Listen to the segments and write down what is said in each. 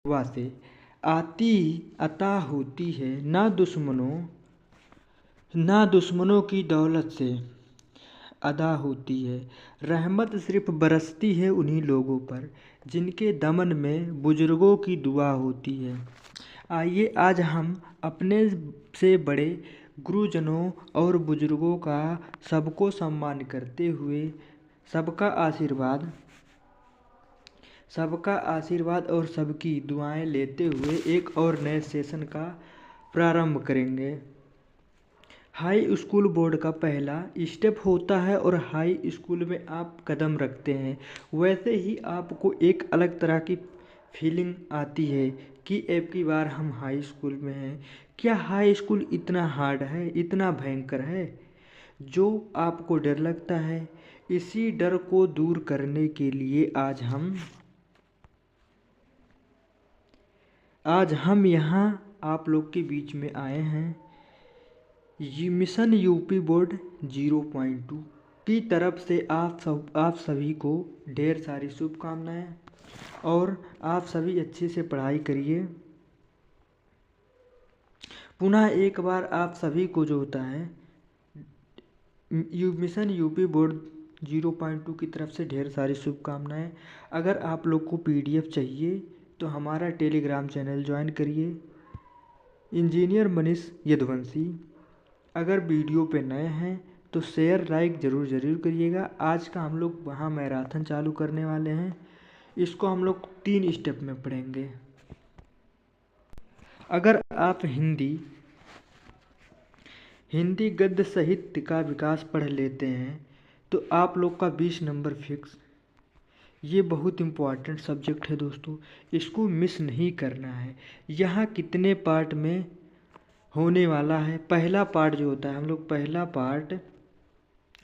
दुआ से आती अता होती है, ना दुश्मनों की दौलत से अदा होती है। रहमत सिर्फ बरसती है उन्हीं लोगों पर जिनके दमन में बुजुर्गों की दुआ होती है। आइए आज हम अपने से बड़े गुरुजनों और बुजुर्गों का सबको सम्मान करते हुए सबका आशीर्वाद और सबकी दुआएं लेते हुए एक और नए सेशन का प्रारंभ करेंगे। हाई स्कूल बोर्ड का पहला स्टेप होता है और हाई स्कूल में आप कदम रखते हैं, वैसे ही आपको एक अलग तरह की फीलिंग आती है कि अब की बार हम हाई स्कूल में हैं। क्या हाई स्कूल इतना हार्ड है, इतना भयंकर है जो आपको डर लगता है? इसी डर को दूर करने के लिए आज हम यहाँ आप लोग के बीच में आए हैं। ये मिशन यूपी बोर्ड 0.2 की तरफ से आप सभी को ढेर सारी शुभकामनाएं और आप सभी अच्छे से पढ़ाई करिए। पुनः एक बार आप सभी को जो होता है मिशन यूपी बोर्ड 0.2 की तरफ से ढेर सारी शुभकामनाएं। अगर आप लोग को पीडीएफ चाहिए तो हमारा टेलीग्राम चैनल ज्वाइन करिए, इंजीनियर मनीष यदुवंशी। अगर वीडियो पे नए हैं तो शेयर लाइक ज़रूर करिएगा। आज का हम लोग वहाँ मैराथन चालू करने वाले हैं, इसको हम लोग 3 स्टेप में पढ़ेंगे। अगर आप हिंदी गद्य साहित्य का विकास पढ़ लेते हैं तो आप लोग का 20 नंबर फिक्स। ये बहुत इम्पोर्टेंट सब्जेक्ट है दोस्तों, इसको मिस नहीं करना है। यहाँ कितने पार्ट में होने वाला है? पहला पार्ट जो होता है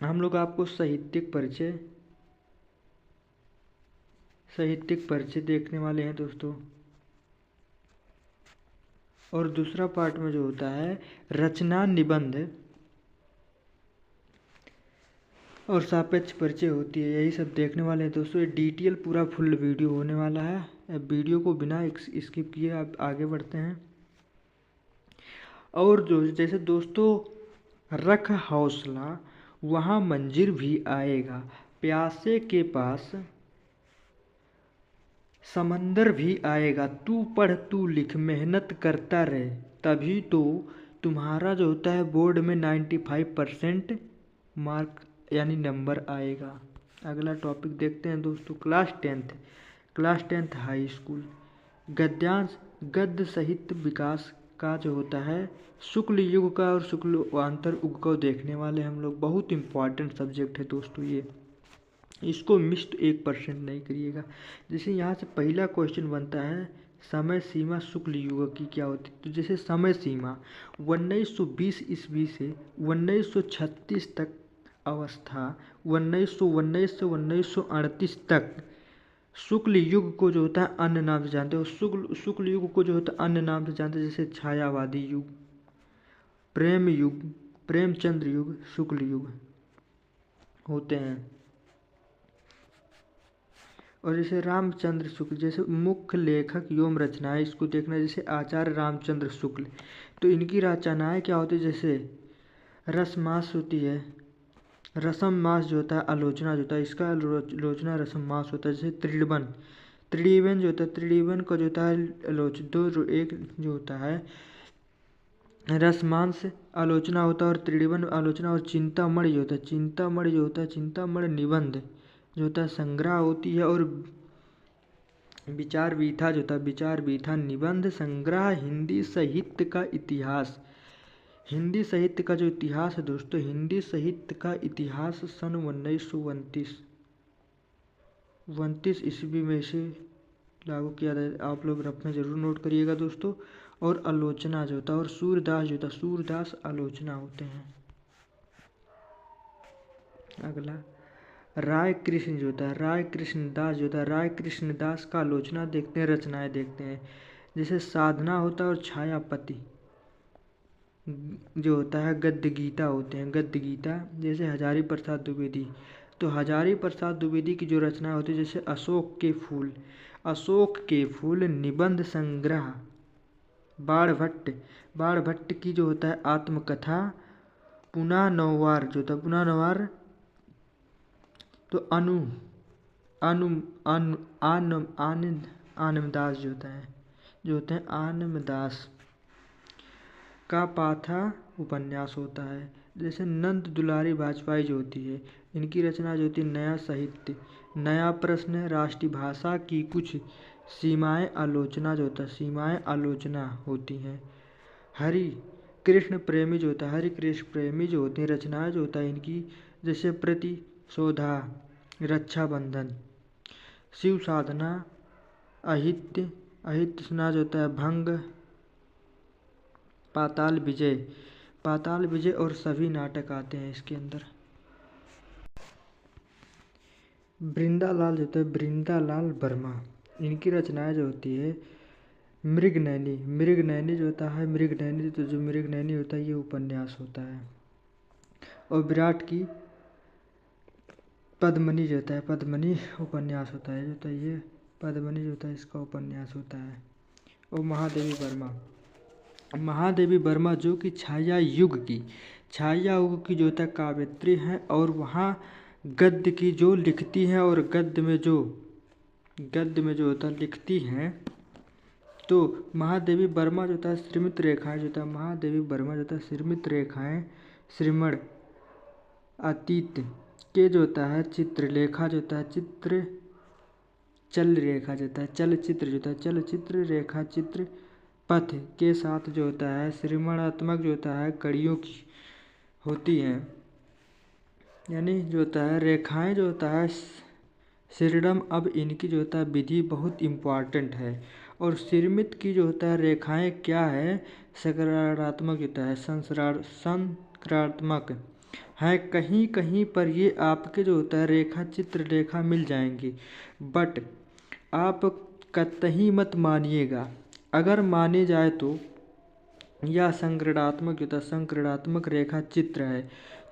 हम लोग आपको साहित्यिक परिचय देखने वाले हैं दोस्तों। और दूसरा पार्ट में जो होता है रचना, निबंध और सापेक्ष परिचय होती है, यही सब देखने वाले हैं दोस्तों। ये डिटेल पूरा फुल वीडियो होने वाला है। अब वीडियो को बिना स्किप किए आप आगे बढ़ते हैं। और जो जैसे दोस्तों रख हौसला वहाँ मंजिल भी आएगा, प्यासे के पास समंदर भी आएगा। तू पढ़ तू लिख मेहनत करता रहे, तभी तो तुम्हारा जो होता है बोर्ड में 95% मार्क यानी नंबर आएगा। अगला टॉपिक देखते हैं दोस्तों, क्लास टेंथ हाई स्कूल गद्यांश गद्य साहित्य विकास का जो होता है शुक्ल युग का और शुक्लांतर युग को देखने वाले हम लोग। बहुत इम्पॉर्टेंट सब्जेक्ट है दोस्तों ये, इसको मिस 1% नहीं करिएगा। जैसे यहाँ से पहला क्वेश्चन बनता है समय सीमा शुक्ल युग की क्या होती है? तो जैसे समय सीमा 1920 ईस्वी से 1936 तक अवस्था, 1919 से 1938 तक शुक्ल युग को जो होता है अन्य नाम से जानते हो। शुक्ल युग को जो होता है अन्य नाम से जानते हैं, जैसे छायावादी युग, प्रेम युग, प्रेमचंद्र युग, शुक्ल युग होते हैं। और जैसे रामचंद्र शुक्ल, जैसे मुख्य लेखक एवं रचनाएं इसको देखना, जैसे आचार्य रामचंद्र शुक्ल, तो इनकी रचनाएं क्या होती है? जैसे रसमास होती है, रसम मास जो होता है आलोचना जो होता है, इसका आलोचना रसम मास होता है। जैसे त्रिडिवन जो होता है, त्रिडिवन का जो होता है एक जो होता है रसमांस आलोचना होता है और त्रिडिवन आलोचना। और चिंतामणि जो होता है, चिंतामणि निबंध जो होता है संग्रह होती है। और विचार वीथा जो होता है, विचार वीथा निबंध संग्रह। हिंदी साहित्य का इतिहास, हिंदी साहित्य का जो इतिहास है दोस्तों, हिंदी साहित्य का इतिहास सन 1929 ईस्वी में इसे लागू किया था। आप लोग अपना जरूर नोट करिएगा दोस्तों। और आलोचना जो होता है, और सूरदास जो होता है, सूरदास आलोचना होते हैं। अगला राय कृष्ण जो होता है, राय कृष्णदास जो होता है, राय कृष्णदास का आलोचना देखते हैं, रचनाएं देखते हैं। जैसे साधना होता है और छायापति जो होता है, गद्य गीता होते हैं, गद्य गीता। जैसे हजारी प्रसाद द्विवेदी, तो हजारी प्रसाद द्विवेदी की जो रचना होती है, जैसे अशोक के फूल, अशोक के फूल निबंध संग्रह। बाणभट्ट की जो होता है आत्मकथा। पुना नौवार जो होता है पुना नौवार तो आनमदास जो होते हैं आनमदास का पाथा उपन्यास होता है। जैसे नंद दुलारी वाजपेयी जो होती है, इनकी रचना जो होती है नया साहित्य, नया प्रश्न, राष्ट्रीय भाषा की कुछ सीमाएं आलोचना जो होता है सीमाएं आलोचना होती हैं। हरि कृष्ण प्रेमी जो होती हैं रचनाएं जो होता है इनकी, जैसे प्रतिशोधा, रक्षाबंधन, शिव साधना, अहित्य सुना जो होता है भंग, पाताल विजय और सभी नाटक आते हैं इसके अंदर। बृंदालाल वर्मा, इनकी रचनाएं जो होती है मृगनयनी जो होता है मृगनयनी होता है ये उपन्यास होता है। और विराट की पद्मिनी जो होता है पद्मिनी उपन्यास होता है ये पद्मिनी जो होता है इसका उपन्यास होता है। और महादेवी वर्मा जो कि छाया युग की जो होता है काव्यत्री हैं और वहाँ गद्य की जो लिखती हैं और गद्य में जो होता है लिखती हैं। तो महादेवी वर्मा जो होता है श्रीमित रेखाएं जो होता है महादेवी वर्मा जो होता है श्रीमित रेखाएं श्रीमण अतीत के जो होता है चित्रलेखा जो होता है चल रेखा जो होता है चलचित्र रेखा चित्र पथ के साथ जो होता है श्रीमणात्मक जो होता है कड़ियों की होती हैं, यानी जो होता है रेखाएं जो होता है श्रीडम। अब इनकी जो होता है विधि बहुत इम्पॉर्टेंट है। और श्रीमित की जो होता है रेखाएं क्या है सकारात्मक होता है संक्रात्मक है। कहीं कहीं पर ये आपके जो होता है रेखा चित्रलेखा मिल जाएंगी, बट आप कतई मत मानिएगा। अगर माने जाए तो यह संक्रात्मक रेखा चित्र है,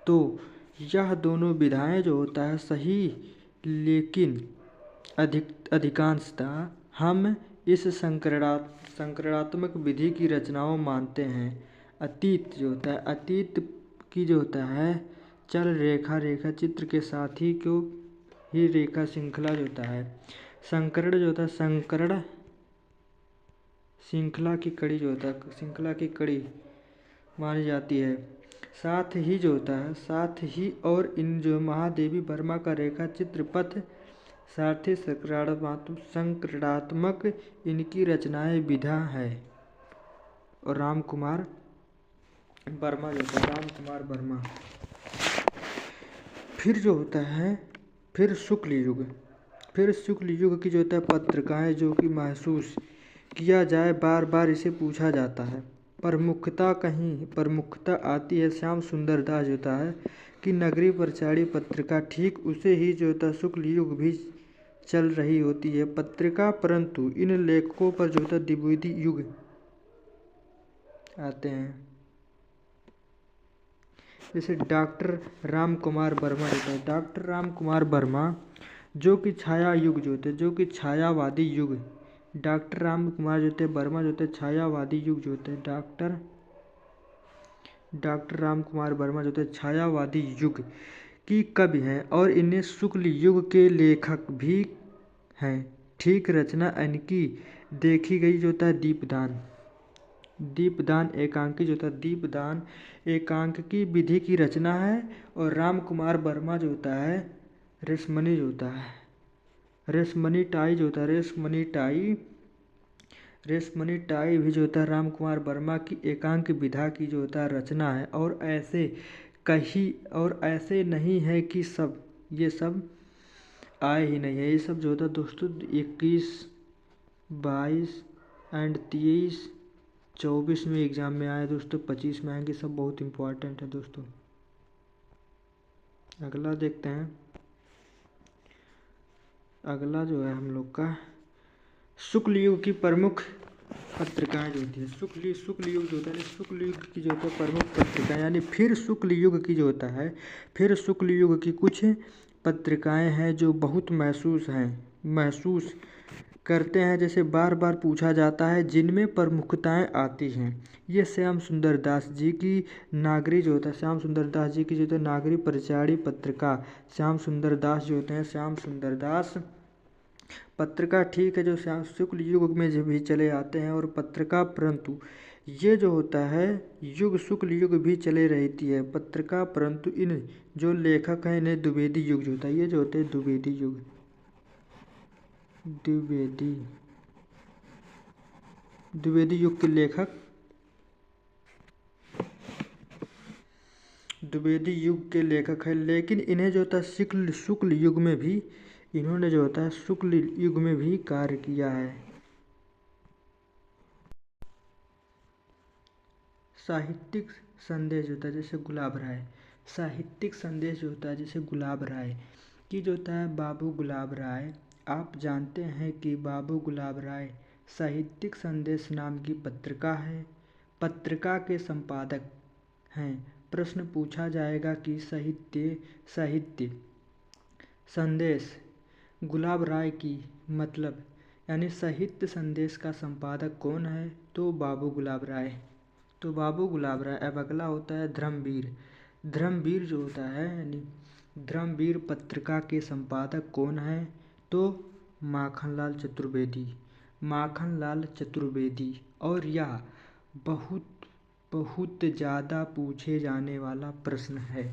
तो यह दोनों विधाएं जो होता है सही, लेकिन अधिकांशतः हम इस संक्रात्मक विधि की रचनाओं मानते हैं। अतीत की जो होता है चल रेखा चित्र के साथ ही रेखा श्रृंखला जो होता है संकरण श्रृंखला की कड़ी मानी जाती है। साथ ही और इन जो महादेवी वर्मा का रेखा चित्र पथ सारथी संक्रात्मक इनकी रचनाएं विधा है। और राम कुमार वर्मा फिर शुक्ल युग की जो होता है पत्रिकाएं जो कि महसूस किया जाए बार बार इसे पूछा जाता है। प्रमुखता आती है श्याम सुंदर दास जो होता है कि नगरी प्रचारी पत्रिका, ठीक उसे ही जो होता है शुक्ल युग भी चल रही होती है पत्रिका, परंतु इन लेखकों पर जो होता है द्विवेदी युग आते हैं। जैसे डॉक्टर राम कुमार वर्मा जो कि छाया युग जो होते हैं छायावादी युग। डॉक्टर राम कुमार जो होते हैं वर्मा जो होते हैं छायावादी युग जो होते हैं डॉक्टर राम कुमार वर्मा जो होते हैं छायावादी युग की कवि हैं और इन्हें शुक्ल युग के लेखक भी हैं। ठीक रचना इनकी देखी गई जो होता है दीपदान एकांकी जो होता है दीपदान एकांकी विधि की रचना है। और राम कुमार वर्मा जो होता है रेशमनी टाई भी जो होता है राम कुमार वर्मा की एकांक विधा की जो होता है रचना है। और ऐसे नहीं है कि ये सब आए ही नहीं है। ये सब जो होता है दोस्तों 21, 22 एंड 23, 24 में एग्जाम में आए दोस्तों, 25 में आएंगे। सब बहुत इम्पोर्टेंट है दोस्तों। अगला देखते हैं। अगला जो है हम लोग का शुक्ल युग की प्रमुख पत्रिकाएं जो होती है शुक्ल युग जो होता है शुक्ल युग की जो होता है प्रमुख पत्रिकाएं, यानी फिर शुक्ल युग की जो होता है फिर शुक्ल युग की कुछ पत्रिकाएं हैं जो बहुत महसूस करते हैं जैसे बार बार पूछा जाता है जिनमें प्रमुखताएं आती हैं। ये श्याम सुंदर दास जी की नागरी जो होता है, श्याम सुंदर दास जी की जो होता है नागरी परिचाड़ी पत्रिका, श्याम सुंदर दास जो होते हैं, श्याम सुंदर दास पत्रिका, ठीक है, जो श्याम शुक्ल युग में जो भी चले आते हैं और पत्रिका, परंतु ये जो होता है युग शुक्ल युग भी चले रहती है पत्रिका, परंतु इन जो लेखक हैं इन्हें द्विवेदी युग जो होता है, ये जो होते हैं द्विवेदी युग, द्विवेदी युग के लेखक द्विवेदी युग के लेखक है। लेकिन इन्हें जो होता है शुक्ल युग में भी, इन्होंने जो होता है शुक्ल युग में भी कार्य किया है। साहित्यिक संदेश होता है जैसे गुलाब राय, साहित्यिक संदेश जो होता है जैसे गुलाब राय की जो होता है बाबू गुलाब राय, आप जानते हैं कि बाबू गुलाब राय साहित्यिक संदेश नाम की पत्रिका है, पत्रिका के संपादक हैं। प्रश्न पूछा जाएगा कि साहित्य संदेश गुलाब राय की मतलब यानी साहित्य संदेश का संपादक कौन है, तो बाबू गुलाब राय, तो बाबू गुलाब राय। अब अगला होता है धर्मवीर, धर्मवीर जो होता है यानी धर्मवीर पत्रिका के संपादक कौन है, तो माखनलाल चतुर्वेदी, माखनलाल चतुर्वेदी। और यह बहुत बहुत ज़्यादा पूछे जाने वाला प्रश्न है।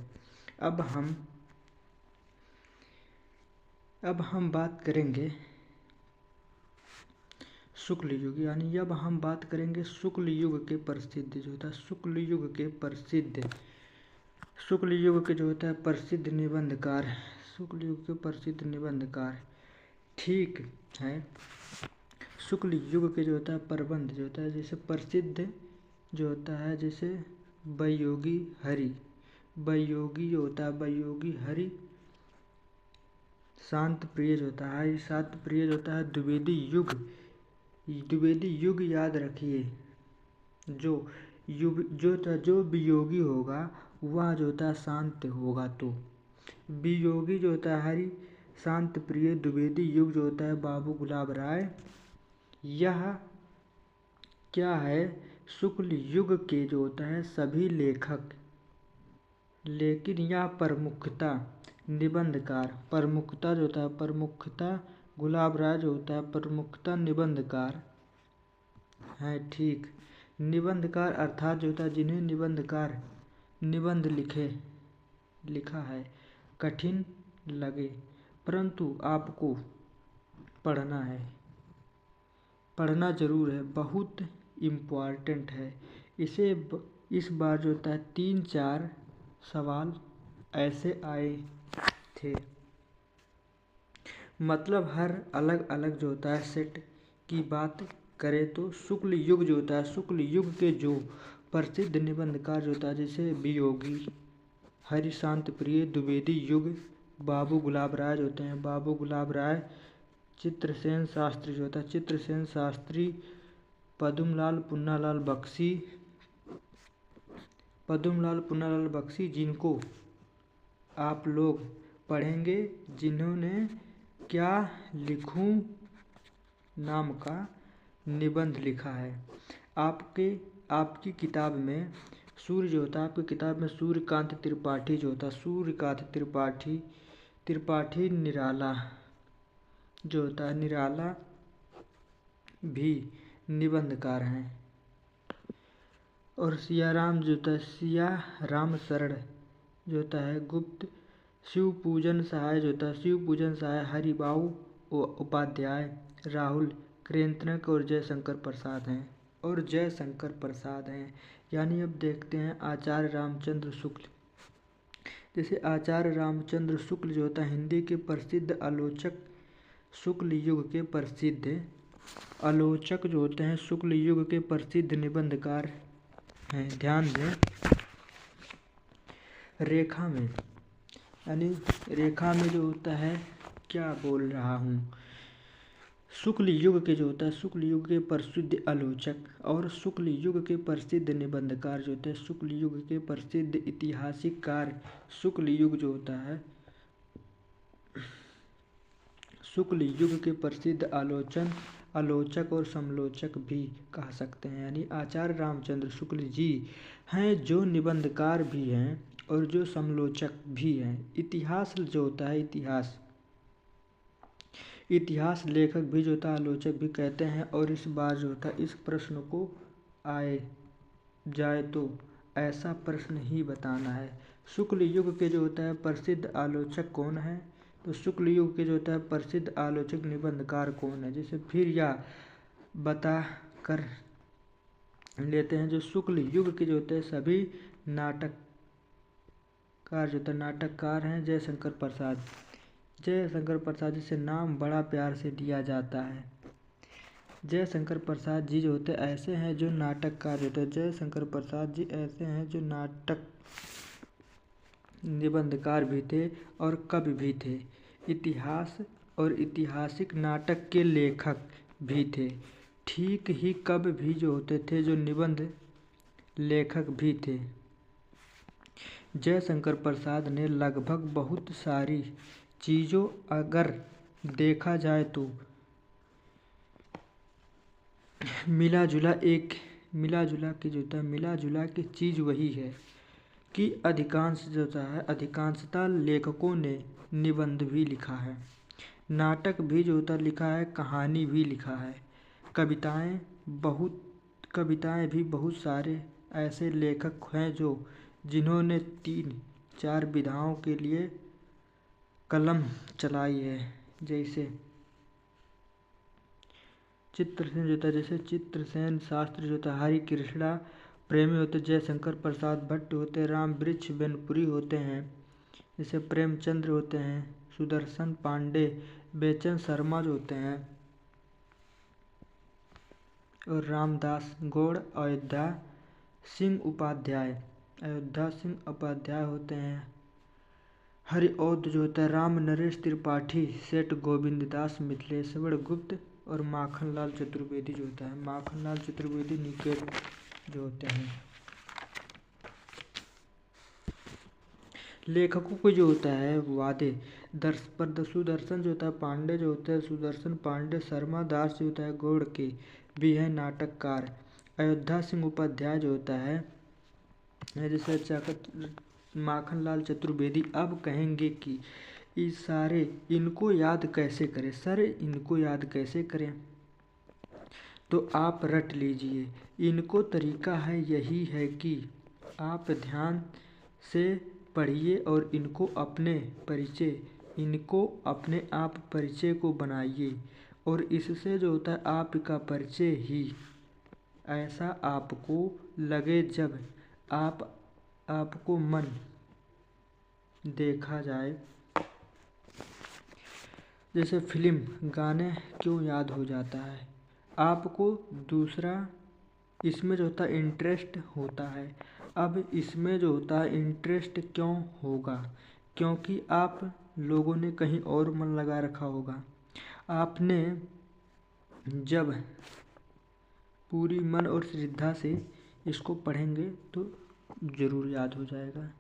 अब हम बात करेंगे शुक्ल युग, यानी अब हम बात करेंगे शुक्ल युग के प्रसिद्ध जो होता है शुक्ल युग के जो होता है प्रसिद्ध निबंधकार, शुक्ल युग के प्रसिद्ध निबंधकार, ठीक है। शुक्ल युग के जो होता है प्रबंध जो होता है जैसे प्रसिद्ध जो होता है जैसे बयोगी हरि, बयोगी जो होता है बयोगी हरि, शांत प्रिय जो होता है शांत प्रिय जो होता है द्विवेदी युग, द्विवेदी युग याद रखिए। जो वियोगी होगा वह जो होता है शांत होगा, तो वियोगी जो होता है हरि, शांत प्रिय, द्विवेदी युग जो होता है बाबू गुलाब राय। यह क्या है, शुक्ल युग के जो होता है सभी लेखक, लेकिन यह प्रमुखता निबंधकार, प्रमुखता जो होता है प्रमुखता गुलाब राय जो होता है प्रमुखता निबंधकार है, ठीक। निबंधकार अर्थात जो होता है जिन्हें निबंधकार निबंध लिखा है कठिन लगे परंतु आपको पढ़ना है, पढ़ना जरूर है, बहुत इम्पॉर्टेंट है। इस बार जो होता है 3-4 सवाल ऐसे आए थे, मतलब हर अलग अलग जो होता है सेट की बात करें तो शुक्ल युग जो होता है शुक्ल युग के जो प्रसिद्ध निबंधकार जो होता है जैसे वियोगी हरि, शांत प्रिय, द्विवेदी युग, बाबू गुलाब राय जो होते हैं बाबू गुलाब राय, चित्रसेन शास्त्री जो होता है चित्रसेन शास्त्री, पद्मलाल पुन्नालाल बख्शी, जिनको आप लोग पढ़ेंगे, जिन्होंने क्या लिखूं नाम का निबंध लिखा है। आपकी किताब में सूर्य जो होता है, आपकी किताब में सूर्यकांत त्रिपाठी जो होता है सूर्यकांत त्रिपाठी निराला जो होता है निराला भी निबंधकार हैं। और सियाराम जो होता है सियाराम शरण जो होता है गुप्त, शिव पूजन सहाय जो होता है शिव पूजन सहाय हरिबाऊ उपाध्याय, राहुल क्रेतनक और जयशंकर प्रसाद हैं। यानी अब देखते हैं आचार्य रामचंद्र शुक्ल, जैसे आचार्य रामचंद्र शुक्ल जो होता है हिंदी के प्रसिद्ध आलोचक, शुक्ल युग के प्रसिद्ध आलोचक जो होते हैं शुक्ल युग के प्रसिद्ध निबंधकार हैं। ध्यान दें रेखा में, यानी रेखा में जो होता है क्या बोल रहा हूँ, शुक्ल युग के जो होता है शुक्ल युग के प्रसिद्ध आलोचक और शुक्ल युग के प्रसिद्ध निबंधकार जो होते हैं शुक्ल युग के प्रसिद्ध इतिहासिक कार्य, शुक्ल युग जो होता है शुक्ल युग के प्रसिद्ध आलोचक और समालोचक भी कह सकते हैं, यानी आचार्य रामचंद्र शुक्ल जी हैं, जो निबंधकार भी हैं और जो समालोचक भी हैं। इतिहास जो होता है, इतिहास लेखक भी जो होता है, आलोचक भी कहते हैं। और इस बार जो होता है, इस प्रश्न को आए जाए तो ऐसा प्रश्न ही बताना है। शुक्ल युग के जो होता है प्रसिद्ध आलोचक कौन है? तो शुक्ल युग के जो होता है प्रसिद्ध आलोचक निबंधकार कौन है, जैसे फिर या बता कर लेते हैं। जो शुक्ल युग के जो होते हैं सभी नाटककार जो होता है नाटककार हैं जयशंकर प्रसाद, जिसे नाम बड़ा प्यार से दिया जाता है। जयशंकर प्रसाद जी जो होते ऐसे हैं जो नाटककार होते हैं। जयशंकर प्रसाद जी ऐसे हैं जो नाटक निबंधकार भी थे और कवि भी थे। इतिहास और ऐतिहासिक नाटक के लेखक भी थे। ठीक ही कवि भी जो होते थे जो निबंध लेखक भी थे। जयशंकर प्रसाद ने लगभग बहुत सारी चीज़ों अगर देखा जाए तो मिला जुला की चीज़ वही है कि अधिकांशतः लेखकों ने निबंध भी लिखा है, नाटक भी जो होता लिखा है, कहानी भी लिखा है, कविताएं भी बहुत सारे ऐसे लेखक हैं जिन्होंने 3-4 विधाओं के लिए कलम चलाई है। जैसे चित्रसेन जो होता है, जैसे चित्रसेन शास्त्री जो होता है, हरि कृष्णा प्रेमी होते, जयशंकर प्रसाद भट्ट होते, राम वृक्ष बेनपुरी होते हैं, जैसे प्रेमचंद्र होते हैं, सुदर्शन पांडे, बेचन शर्मा जो होते हैं और रामदास गौड़, अयोध्या सिंह उपाध्याय होते हैं। हरिऔध जो होता है, राम नरेश त्रिपाठी, सेठ गोविंददास मिथिलेश्वर गुप्त और माखनलाल चतुर्वेदी जो होता है, माखनलाल चतुर्वेदी निकेल जो होते हैं। लेखकों को जो होता है वादे सुदर्शन जो होता है पांडे जो होते हैं, सुदर्शन पांडे, शर्मा दास जो होता है गौड़ के भी है नाटककार। अयोध्या सिंह उपाध्याय जो होता है जैसे माखनलाल चतुर्वेदी। अब कहेंगे कि इनको याद कैसे करें सर, इनको याद कैसे करें? तो आप रट लीजिए। इनको तरीका है यही है कि आप ध्यान से पढ़िए और इनको अपने आप परिचय को बनाइए और इससे जो होता है आपका परिचय ही ऐसा आपको लगे जब आपको मन देखा जाए। जैसे फिल्म गाने क्यों याद हो जाता है आपको, दूसरा इसमें जो होता है इंटरेस्ट होता है। अब इसमें जो होता है इंटरेस्ट क्यों होगा? क्योंकि आप लोगों ने कहीं और मन लगा रखा होगा। आपने जब पूरी मन और श्रद्धा से इसको पढ़ेंगे तो ज़रूर याद हो जाएगा।